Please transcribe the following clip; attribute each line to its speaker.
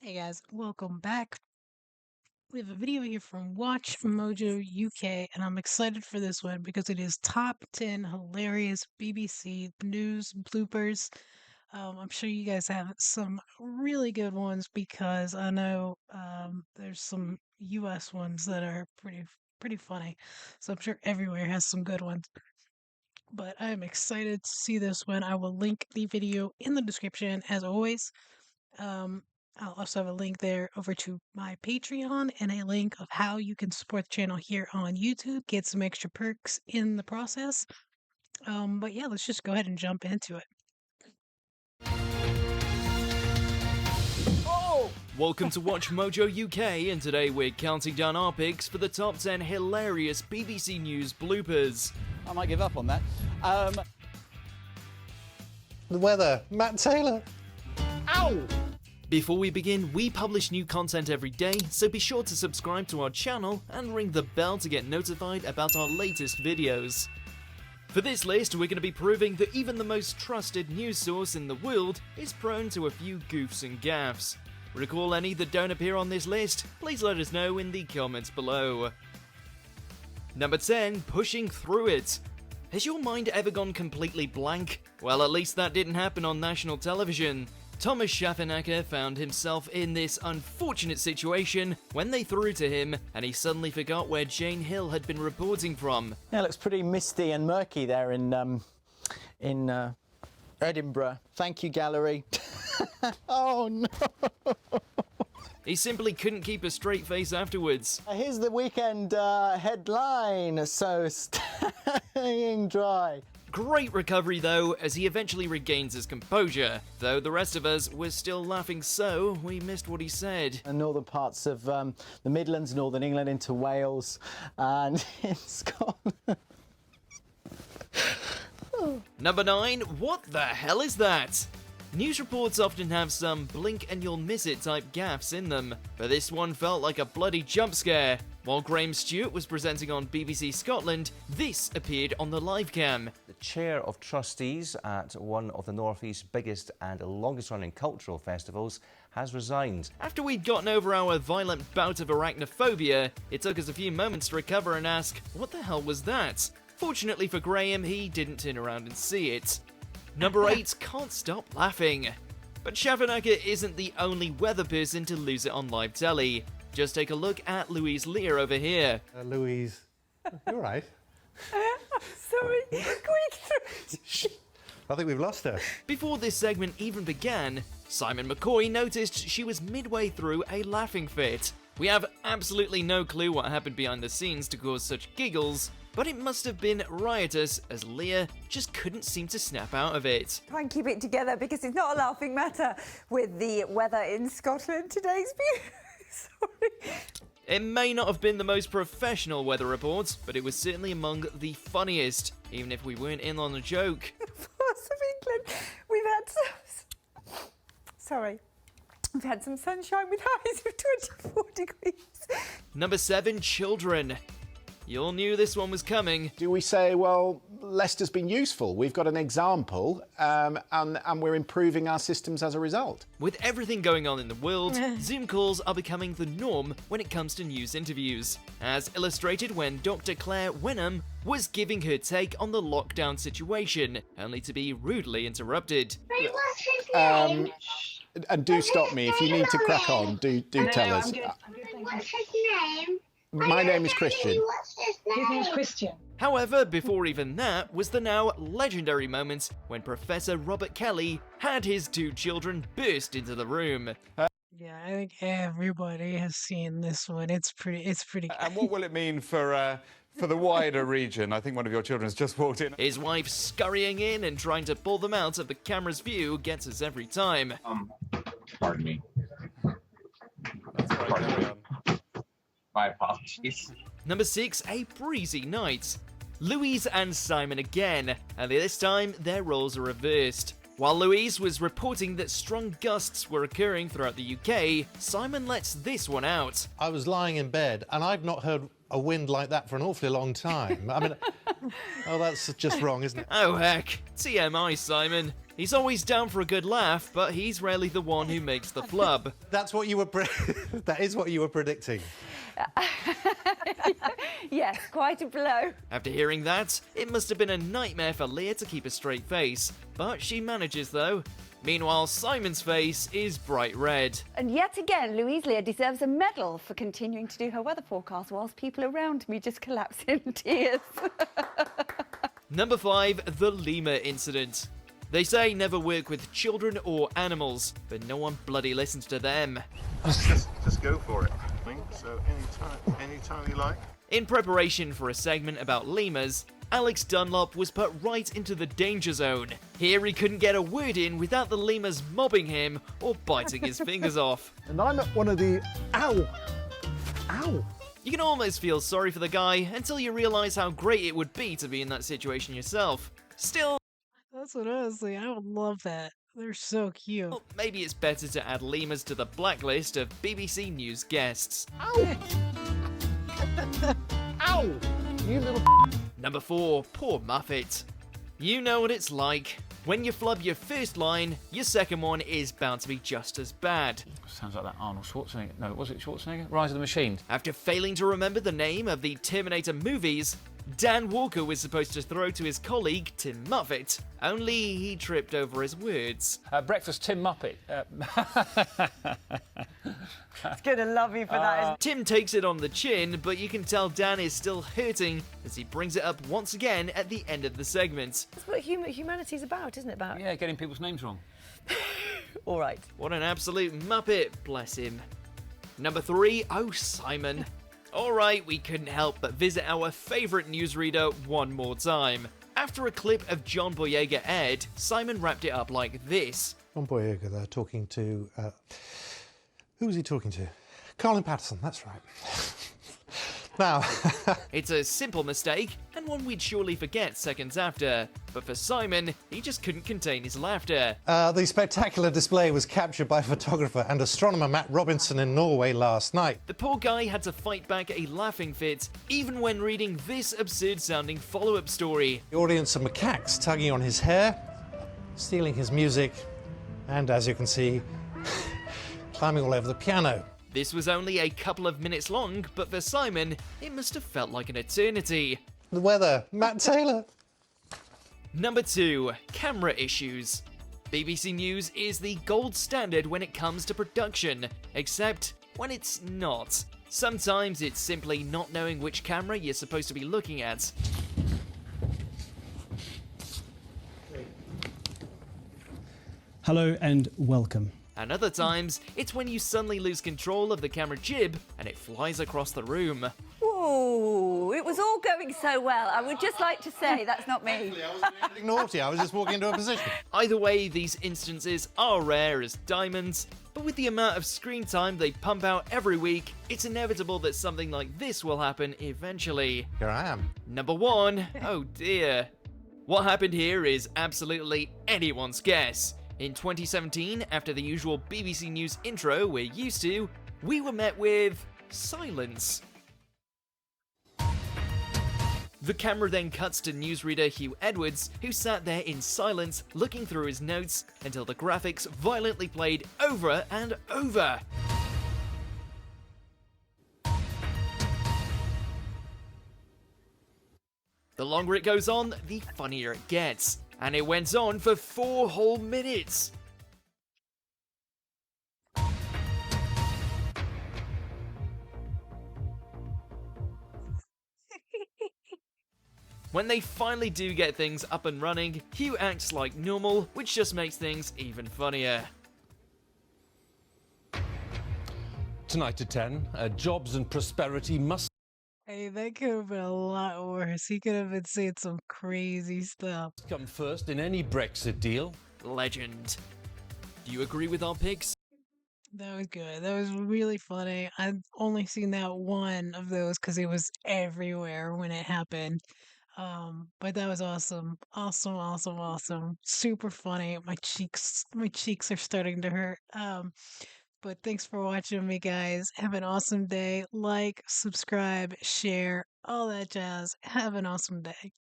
Speaker 1: Hey guys, welcome back. We have a video here from Watch Mojo UK, and I'm excited for this one because it is top 10 hilarious BBC news bloopers. I'm sure you guys have some really good ones because I know there's some US ones that are pretty funny. So I'm sure everywhere has some good ones. But I am excited to see this one. I will link the video in the description as always. Um, I'll also have a link there over to my Patreon and a link of how you can support the channel here on YouTube, get some extra perks in the process. But yeah, let's just go ahead and jump into it.
Speaker 2: Welcome to Watch Mojo UK, and today we're counting down our picks for the top 10 hilarious BBC News bloopers.
Speaker 3: I might give up on that.
Speaker 4: The weather, Matt Taylor.
Speaker 3: Ow!
Speaker 2: Before we begin, we publish new content every day, so be sure to subscribe to our channel and ring the bell to get notified about our latest videos. For this list, we're going to be proving that even the most trusted news source in the world is prone to a few goofs and gaffes. Recall any that don't appear on this list? Please let us know in the comments below. Number 10, pushing through it. Has your mind ever gone completely blank? Well, at least that didn't happen on national television. Thomas Schaffenacker found himself in this unfortunate situation when they threw to him and he suddenly forgot where Jane Hill had been reporting from.
Speaker 3: Yeah, it looks pretty misty and murky there in Edinburgh. Thank you, gallery. Oh no!
Speaker 2: He simply couldn't keep a straight face afterwards.
Speaker 3: Here's the weekend headline, so staying dry.
Speaker 2: Great recovery though, as he eventually regains his composure, though the rest of us were still laughing so we missed what he said.
Speaker 3: In northern parts of the Midlands, northern England into Wales, and in Scotland.
Speaker 2: Number 9, what the hell is that? News reports often have some blink and you'll miss it type gaffes in them, but this one felt like a bloody jump scare. While Graham Stewart was presenting on BBC Scotland, this appeared on the live cam.
Speaker 5: The chair of trustees at one of the North East's biggest and longest running cultural festivals has resigned.
Speaker 2: After we'd gotten over our violent bout of arachnophobia, it took us a few moments to recover and ask, what the hell was that? Fortunately for Graham, he didn't turn around and see it. Number 8, can't stop laughing. But Schaffenacker isn't the only weather person to lose it on live telly. Just take a look at Louise Lear over here.
Speaker 4: Louise, you're right.
Speaker 6: Sorry, quick.
Speaker 4: I think we've lost her.
Speaker 2: Before this segment even began, Simon McCoy noticed she was midway through a laughing fit. We have absolutely no clue what happened behind the scenes to cause such giggles, but it must have been riotous as Leah just couldn't seem to snap out of it.
Speaker 6: Try and keep it together because it's not a laughing matter with the weather in Scotland. Today's Sorry.
Speaker 2: It may not have been the most professional weather report, but it was certainly among the funniest, even if we weren't in on the joke.
Speaker 6: Parts of England, we've had some... Sorry. We've had some sunshine with highs of 24 degrees.
Speaker 2: Number 7, children. You all knew this one was coming.
Speaker 7: Do we say, well, Leicester's been useful, we've got an example, and we're improving our systems as a result?
Speaker 2: With everything going on in the world, Zoom calls are becoming the norm when it comes to news interviews, as illustrated when Dr. Claire Wenham was giving her take on the lockdown situation, only to be rudely interrupted.
Speaker 7: What's his name? And do stop me, if you need to crack on, do tell us.
Speaker 8: What's his name?
Speaker 7: My name is Christian.
Speaker 8: What's his name?
Speaker 9: His name's Christian.
Speaker 2: However, before even that was the now legendary moment when Professor Robert Kelly had his 2 children burst into the room.
Speaker 1: Yeah, I think everybody has seen this one. It's pretty
Speaker 10: And what will it mean for the wider region? I think one of your children has just walked in.
Speaker 2: His wife scurrying in and trying to pull them out of the camera's view gets us every time.
Speaker 11: Pardon me.
Speaker 10: That's all right, carry on.
Speaker 11: My apologies.
Speaker 2: Number 6, a breezy night. Louise and Simon again, and this time their roles are reversed. While Louise was reporting that strong gusts were occurring throughout the UK, Simon lets this one out.
Speaker 4: I was lying in bed and I've not heard a wind like that for an awfully long time. I mean, oh, that's just wrong, isn't it?
Speaker 2: Oh heck, TMI Simon. He's always down for a good laugh, but he's rarely the one who makes the flub.
Speaker 4: That's what you were. That is what you were predicting.
Speaker 6: Yes, quite a blow.
Speaker 2: After hearing that, it must have been a nightmare for Leah to keep a straight face, but she manages though. Meanwhile, Simon's face is bright red.
Speaker 6: And yet again, Louise Leah deserves a medal for continuing to do her weather forecast whilst people around me just collapse in tears.
Speaker 2: Number 5, the Lemur incident. They say never work with children or animals, but no one bloody listens to them.
Speaker 9: Just go for it. So anytime you like.
Speaker 2: In preparation for a segment about lemurs, Alex Dunlop was put right into the danger zone. Here he couldn't get a word in without the lemurs mobbing him or biting his fingers off.
Speaker 9: And I'm at one of the... Ow! Ow!
Speaker 2: You can almost feel sorry for the guy until you realise how great it would be to be in that situation yourself. Still,
Speaker 1: That's what I was saying. I would love that. They're so cute.
Speaker 2: well, maybe it's better to add lemurs to the blacklist of BBC News guests.
Speaker 9: Ow! Ow! You little...
Speaker 2: Number 4, poor Muffet. You know what it's like. When you flub your first line, your second one is bound to be just as bad.
Speaker 12: Sounds like that Arnold Schwarzenegger. No, was it Schwarzenegger? Rise of the Machine.
Speaker 2: After failing to remember the name of the Terminator movies, Dan Walker was supposed to throw to his colleague Tim Muffet, only he tripped over his words.
Speaker 12: Breakfast Tim Muppet.
Speaker 6: It's gonna love you for that, isn't it?
Speaker 2: Tim takes it on the chin, but you can tell Dan is still hurting as he brings it up once again at the end of the segment.
Speaker 6: That's what humanity's about, isn't it? About.
Speaker 12: Yeah, getting people's names wrong.
Speaker 6: All right.
Speaker 2: What an absolute muppet, bless him. Number 3, oh Simon. Alright, we couldn't help but visit our favourite newsreader one more time. After a clip of John Boyega aired, Simon wrapped it up like this.
Speaker 4: John Boyega there talking to... who was he talking to? Colin Patterson, that's right. Now...
Speaker 2: It's a simple mistake, and one we'd surely forget seconds after. But for Simon, he just couldn't contain his laughter.
Speaker 4: the spectacular display was captured by photographer and astronomer Matt Robinson in Norway last night.
Speaker 2: The poor guy had to fight back a laughing fit, even when reading this absurd-sounding follow-up story.
Speaker 4: The audience of macaques tugging on his hair, stealing his music, and as you can see, climbing all over the piano.
Speaker 2: This was only a couple of minutes long, but for Simon, it must have felt like an eternity.
Speaker 4: The weather, Matt Taylor.
Speaker 2: Number 2, camera issues. BBC News is the gold standard when it comes to production, except when it's not. Sometimes it's simply not knowing which camera you're supposed to be looking at.
Speaker 13: Hello and welcome.
Speaker 2: And other times, it's when you suddenly lose control of the camera jib and it flies across the room.
Speaker 6: Ooh, it was all going so well. I would just like to say that's not me.
Speaker 4: I wasn't doing anything naughty, I was just walking into a position.
Speaker 2: Either way, these instances are rare as diamonds, but with the amount of screen time they pump out every week, it's inevitable that something like this will happen eventually.
Speaker 4: Here I am.
Speaker 2: Number 1, oh dear. What happened here is absolutely anyone's guess. In 2017, after the usual BBC News intro we're used to, we were met with silence. The camera then cuts to newsreader Hugh Edwards, who sat there in silence looking through his notes until the graphics violently played over and over. The longer it goes on, the funnier it gets. And it went on for 4 whole minutes. When they finally do get things up and running, Hugh acts like normal, which just makes things even funnier.
Speaker 14: Tonight at 10, jobs and prosperity must...
Speaker 1: Hey, that could have been a lot worse. He could have been saying some crazy stuff.
Speaker 14: come first in any Brexit deal.
Speaker 2: Legend. Do you agree with our picks?
Speaker 1: That was good. That was really funny. I've only seen that one of those because it was everywhere when it happened. But that was awesome. Awesome. Super funny. My cheeks are starting to hurt. But thanks for watching me, guys. Have an awesome day. Like, subscribe, share, all that jazz. Have an awesome day.